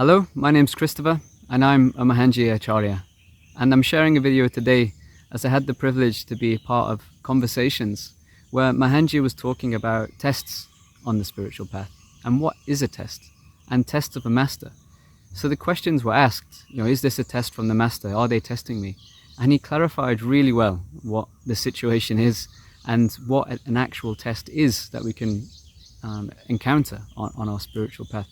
Hello, my name's Christopher and I'm a Mohanji Acharya, and I'm sharing a video today as I had the privilege to be part of conversations where Mohanji was talking about tests on the spiritual path and what is a test and tests of a master. So the questions were asked, is this a test from the master? Are they testing me? And he clarified really well what the situation is and what an actual test is that we can encounter on our spiritual path.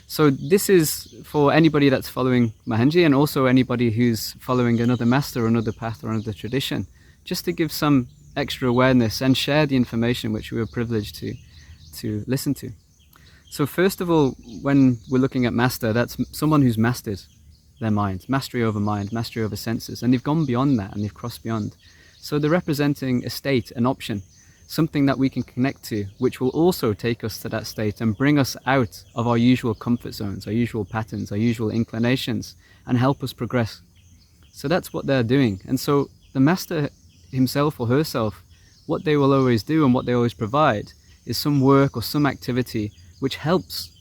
So this is for anybody that's following Mohanji and also anybody who's following another master or another path or another tradition, just to give some extra awareness and share the information which we were privileged to listen to. So first of all, when we're looking at master, that's someone who's mastered their mind, mastery over senses, and they've gone beyond that and they've crossed beyond. So they're representing a state, an option, something that we can connect to, which will also take us to that state and bring us out of our usual comfort zones, our usual patterns, our usual inclinations, and help us progress. So that's what they're doing. And so the master himself or herself, what they will always do and what they always provide is some work or some activity which helps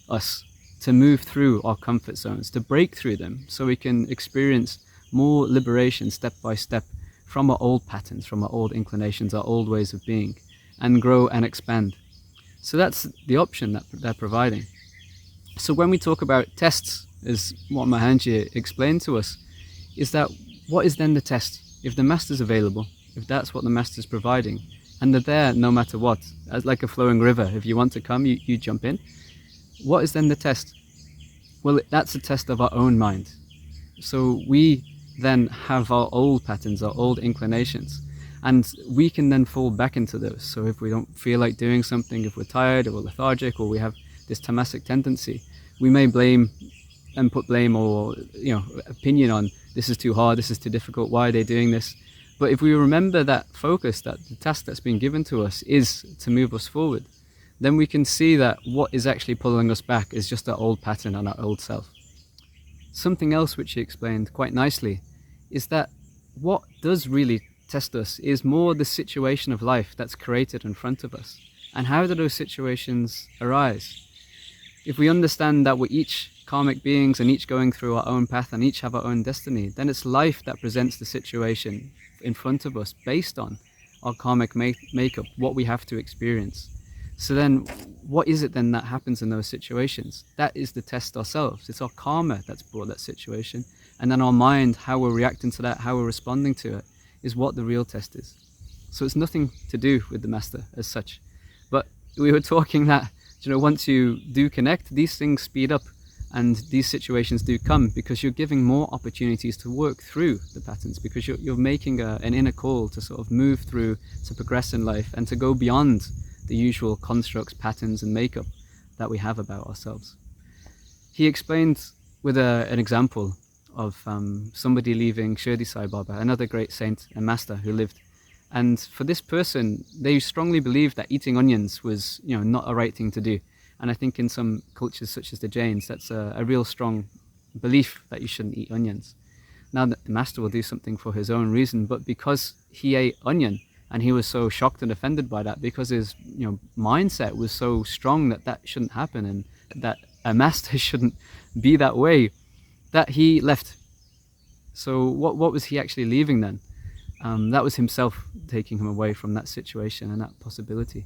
us to move through our comfort zones, to break through them, so we can experience more liberation step by step from our old patterns, from our old inclinations, our old ways of being, and grow and expand. So that's the option that they're providing. So when we talk about tests, is what Mohanji explained to us, is that what is then the test? If the master's available, if that's what the master's providing, and they're there no matter what, as like a flowing river, if you want to come, you jump in. What is then the test? Well, that's a test of our own mind. So we then have our old patterns, our old inclinations, and we can then fall back into those. So if we don't feel like doing something, if we're tired or we're lethargic or we have this tamasic tendency, we may blame and put blame or opinion on, this is too hard, this is too difficult, why are they doing this? But if we remember that focus, that the task that's been given to us is to move us forward, then we can see that what is actually pulling us back is just our old pattern and our old self. Something else which he explained quite nicely is that what does really test us is more the situation of life that's created in front of us. And how do those situations arise? If we understand that we're each karmic beings and each going through our own path and each have our own destiny, then it's life that presents the situation in front of us based on our karmic makeup, what we have to experience. So then what is it then that happens in those situations? That is the test ourselves. It's our karma that's brought that situation. And then our mind, how we're reacting to that, how we're responding to it, is what the real test is. So it's nothing to do with the master as such. But we were talking that, once you do connect, these things speed up and these situations do come because you're giving more opportunities to work through the patterns, because you're making an inner call to sort of move through, to progress in life and to go beyond the usual constructs, patterns and makeup that we have about ourselves. He explained with an example of somebody leaving Shirdi Sai Baba, another great saint and master who lived. And for this person, they strongly believed that eating onions was not a right thing to do. And I think in some cultures such as the Jains, that's a real strong belief that you shouldn't eat onions. Now the master will do something for his own reason, but because he ate onion and he was so shocked and offended by that, because his mindset was so strong that shouldn't happen and that a master shouldn't be that way, that he left. So what was he actually leaving then? That was himself taking him away from that situation and that possibility.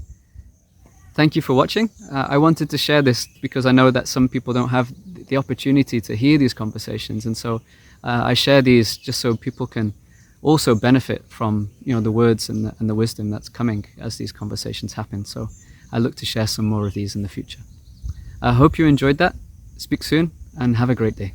Thank you for watching. I wanted to share this because I know that some people don't have the opportunity to hear these conversations, and so I share these just so people can also benefit from the words and the wisdom that's coming as these conversations happen. So I look to share some more of these in the future. I hope you enjoyed that. Speak soon and have a great day.